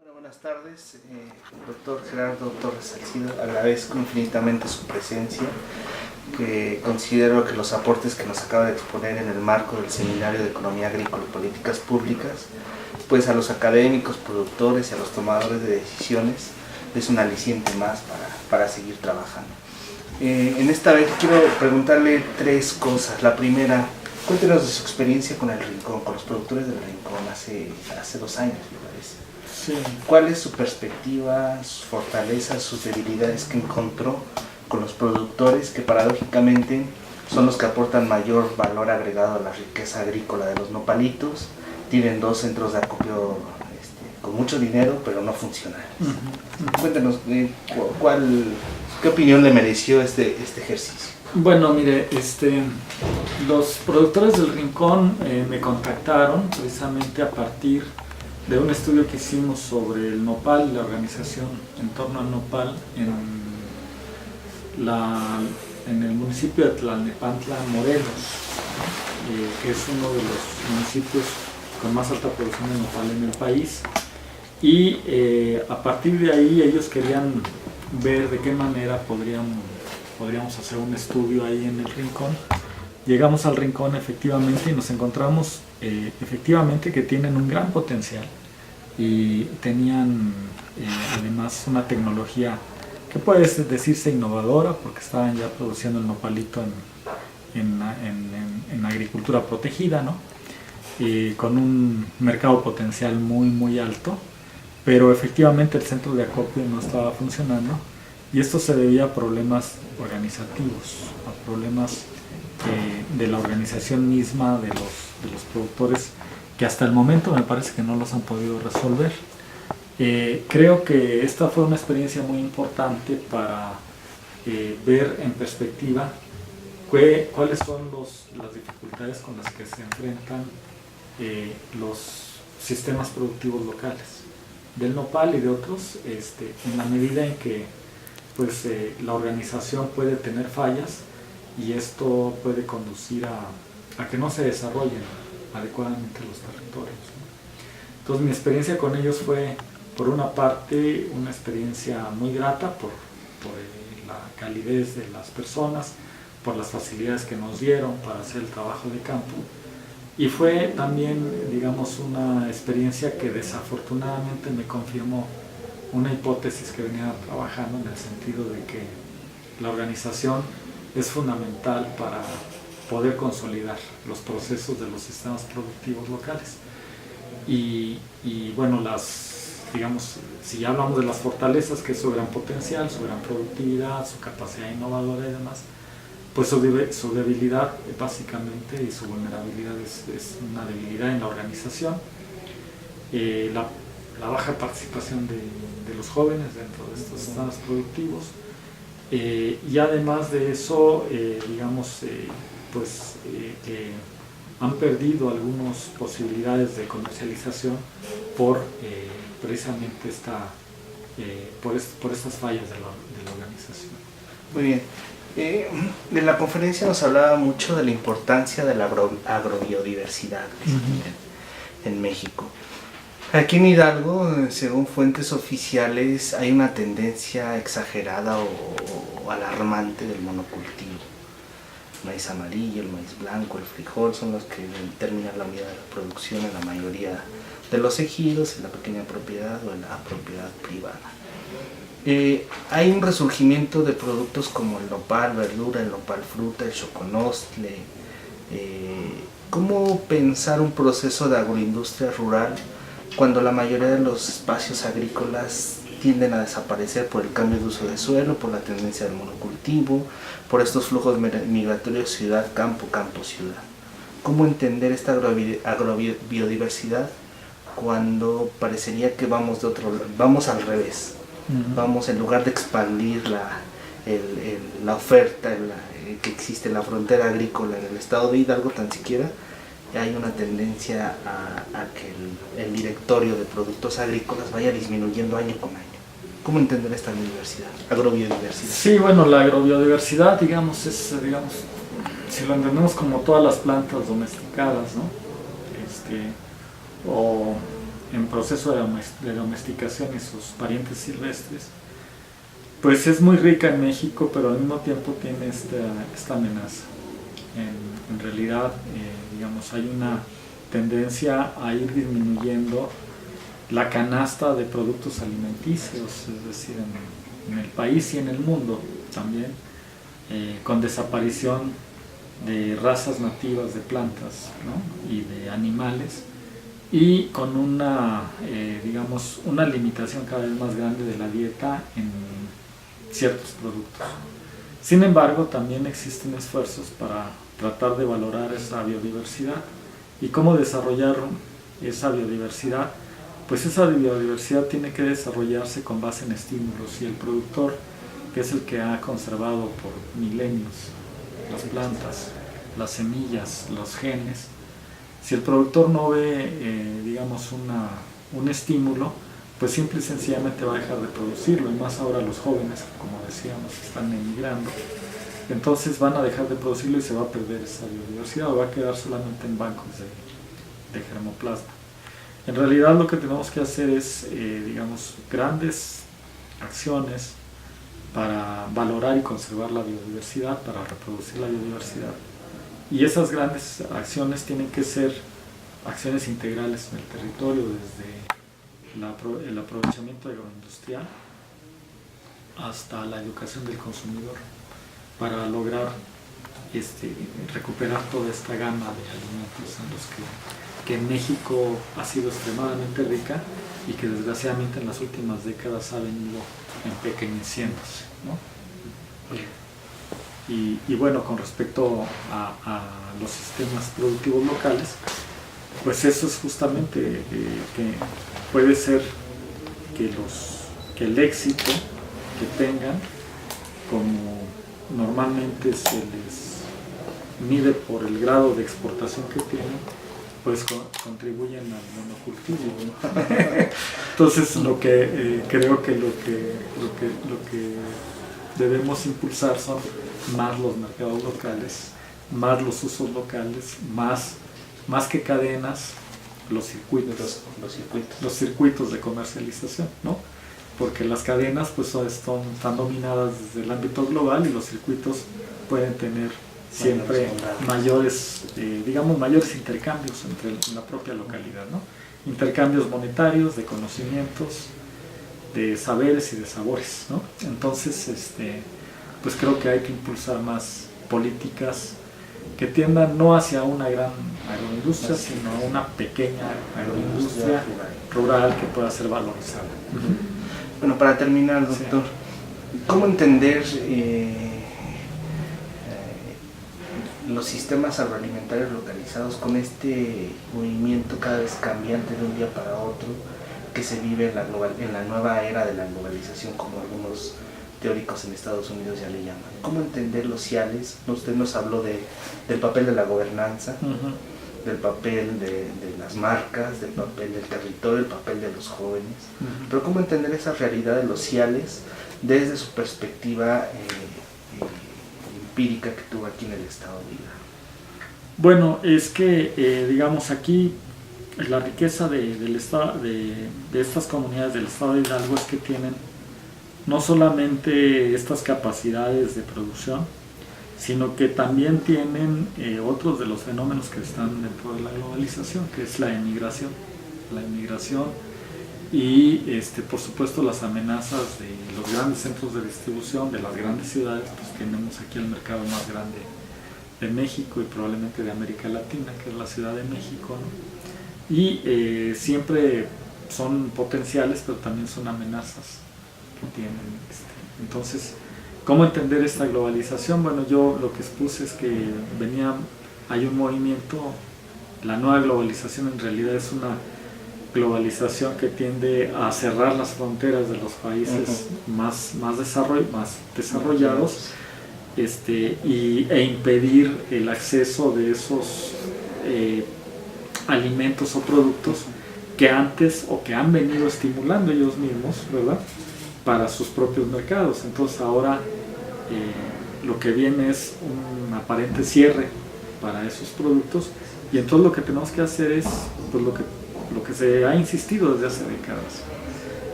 Bueno, buenas tardes, doctor Gerardo Torres Salcido. Agradezco infinitamente su presencia, que considero que los aportes que nos acaba de exponer en el marco del Seminario de Economía Agrícola y Políticas Públicas, pues a los académicos, productores y a los tomadores de decisiones es un aliciente más para seguir trabajando. En esta vez quiero preguntarle tres cosas. La primera, cuéntenos de su experiencia con el Rincón, con los productores del Rincón hace 2 años, me parece. Sí. ¿Cuál es su perspectiva, sus fortalezas, sus debilidades que encontró con los productores que paradójicamente son los que aportan mayor valor agregado a la riqueza agrícola de los nopalitos? Tienen 2 centros de acopio con mucho dinero, pero no funcionales. Cuéntanos, ¿qué opinión le mereció este ejercicio? Bueno, mire, los productores del Rincón me contactaron precisamente a partir de un estudio que hicimos sobre el nopal y la organización en torno al nopal en el municipio de Tlalnepantla, Morelos, que es uno de los municipios con más alta producción de nopal en el país. Y a partir de ahí ellos querían ver de qué manera podríamos hacer un estudio ahí en el Rincón. Llegamos al Rincón efectivamente y nos encontramos efectivamente que tienen un gran potencial y tenían además una tecnología que puede decirse innovadora, porque estaban ya produciendo el nopalito en agricultura protegida, ¿no? Con un mercado potencial muy alto, pero efectivamente el centro de acopio no estaba funcionando, y esto se debía a problemas organizativos, a problemas de la organización misma de los productores, que hasta el momento me parece que no los han podido resolver. Creo que esta fue una experiencia muy importante para ver en perspectiva cuáles son las dificultades con las que se enfrentan los sistemas productivos locales del nopal y de otros, en la medida en que pues, la organización puede tener fallas, y esto puede conducir a que no se desarrollen adecuadamente los territorios, ¿no? Entonces mi experiencia con ellos fue, por una parte, una experiencia muy grata por la calidez de las personas, por las facilidades que nos dieron para hacer el trabajo de campo, y fue también, digamos, una experiencia que desafortunadamente me confirmó una hipótesis que venía trabajando, en el sentido de que la organización es fundamental para poder consolidar los procesos de los sistemas productivos locales. Y bueno, digamos, si ya hablamos de las fortalezas, que es su gran potencial, su gran productividad, su capacidad innovadora y demás, pues su debilidad básicamente, y su vulnerabilidad es una debilidad en la organización, la baja participación de los jóvenes dentro de estos sistemas productivos, y además de eso, digamos, que han perdido algunas posibilidades de comercialización por precisamente por estas fallas de la organización. Muy bien. En la conferencia nos hablaba mucho de la importancia de la agrobiodiversidad en México. Aquí en Hidalgo, según fuentes oficiales, hay una tendencia exagerada o alarmante del monocultivo. El maíz amarillo, el maíz blanco, el frijol son los que determinan la unidad de la producción en la mayoría de los ejidos, en la pequeña propiedad o en la propiedad privada. Hay un resurgimiento de productos como el nopal verdura, el nopal fruta, el choconostle. ¿Cómo pensar un proceso de agroindustria rural cuando la mayoría de los espacios agrícolas tienden a desaparecer por el cambio de uso de suelo, por la tendencia del monocultivo, por estos flujos migratorios ciudad-campo, campo-ciudad? ¿Cómo entender esta agrobiodiversidad cuando parecería que vamos al revés? Vamos, en lugar de expandir la oferta que existe en la frontera agrícola en el estado de Hidalgo, tan siquiera hay una tendencia a que el directorio de productos agrícolas vaya disminuyendo año con año. ¿Cómo entender esta agrobiodiversidad? Sí, bueno, la agrobiodiversidad, digamos, si lo entendemos como todas las plantas domesticadas, ¿no? O en proceso de domesticación y sus parientes silvestres, pues es muy rica en México, pero al mismo tiempo tiene esta amenaza. En realidad, digamos, hay una tendencia a ir disminuyendo la canasta de productos alimenticios, es decir, en el país y en el mundo también, con desaparición de razas nativas de plantas, ¿no? Y de animales, y con digamos, una limitación cada vez más grande de la dieta en ciertos productos. Sin embargo, también existen esfuerzos para tratar de valorar esa biodiversidad. ¿Y cómo desarrollar esa biodiversidad? Pues esa biodiversidad tiene que desarrollarse con base en estímulos, y el productor, que es el que ha conservado por milenios las plantas, las semillas, los genes, si el productor no ve, digamos, un estímulo, pues simple y sencillamente va a dejar de producirlo, y más ahora los jóvenes, que como decíamos, están emigrando, entonces van a dejar de producirlo y se va a perder esa biodiversidad, o va a quedar solamente en bancos de germoplasma. En realidad lo que tenemos que hacer es, digamos, grandes acciones para valorar y conservar la biodiversidad, para reproducir la biodiversidad. Y esas grandes acciones tienen que ser acciones integrales en el territorio, desde el aprovechamiento agroindustrial hasta la educación del consumidor, para lograr recuperar toda esta gama de alimentos en los que en México ha sido extremadamente rica y que desgraciadamente en las últimas décadas ha venido empequeñeciéndose, ¿no? Y bueno, con respecto a los sistemas productivos locales, pues eso es justamente que puede ser que el éxito que tengan, como normalmente se les mide por el grado de exportación que tienen, pues contribuyen al monocultivo, ¿no? Entonces creo que lo que debemos impulsar son más los mercados locales, más los usos locales, más que cadenas, los circuitos de comercialización, ¿no? Porque las cadenas pues están dominadas desde el ámbito global, y los circuitos pueden tener siempre mayores intercambios entre la propia localidad, ¿no? Intercambios monetarios, de conocimientos, de saberes y de sabores, ¿no? Entonces, pues creo que hay que impulsar más políticas que tiendan no hacia una gran agroindustria, sino a una pequeña agroindustria rural que pueda ser valorizada. Bueno, para terminar, doctor, ¿cómo entender los sistemas agroalimentarios localizados con este movimiento cada vez cambiante de un día para otro que se vive en la nueva era de la globalización, como algunos teóricos en Estados Unidos ya le llaman? ¿Cómo entender los ciales? Usted nos habló del papel de la gobernanza, del papel de las marcas, del papel del territorio, el papel de los jóvenes, pero ¿cómo entender esa realidad de los ciales desde su perspectiva empírica que tuvo aquí en el estado de Hidalgo? Bueno, es que digamos aquí la riqueza de estas comunidades del estado de Hidalgo es que tienen no solamente estas capacidades de producción, sino que también tienen otros de los fenómenos que están dentro de la globalización, que es la emigración y por supuesto las amenazas de los grandes centros de distribución de las grandes ciudades. Pues tenemos aquí el mercado más grande de México y probablemente de América Latina, que es la Ciudad de México, ¿no? Y siempre son potenciales, pero también son amenazas que tienen. Entonces, ¿cómo entender esta globalización? Bueno, yo lo que expuse es que hay un movimiento, la nueva globalización en realidad es una globalización que tiende a cerrar las fronteras de los países más desarrollados, e impedir el acceso de esos alimentos o productos que antes o que han venido estimulando ellos mismos, ¿verdad?, para sus propios mercados. Entonces ahora lo que viene es un aparente cierre para esos productos, y entonces lo que tenemos que hacer es, pues lo que lo que se ha insistido desde hace décadas.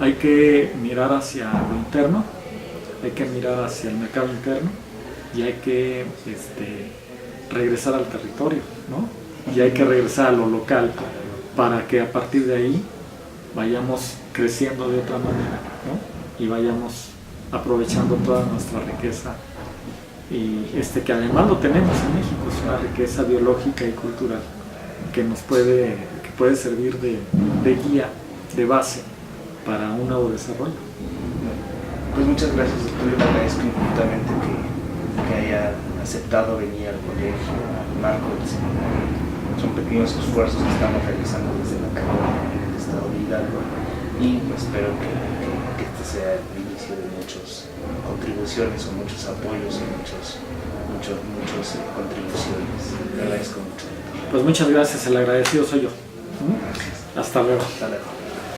Hay que mirar hacia lo interno, hay que mirar hacia el mercado interno y hay que regresar al territorio, ¿no? Y hay que regresar a lo local para que a partir de ahí vayamos creciendo de otra manera, ¿no? Y vayamos aprovechando toda nuestra riqueza y que además lo tenemos en México, es una riqueza biológica y cultural que puede servir de guía, de base para un nuevo desarrollo. Pues muchas gracias, doctor. Yo le agradezco infinitamente que haya aceptado venir al colegio, al marco del seminario. Son pequeños esfuerzos que estamos realizando desde la carrera en el estado de Hidalgo y espero que este sea el inicio de muchas contribuciones o muchos apoyos y muchas contribuciones. Le agradezco mucho. Pues muchas gracias, el agradecido soy yo. Gracias. Hasta luego. Hasta luego.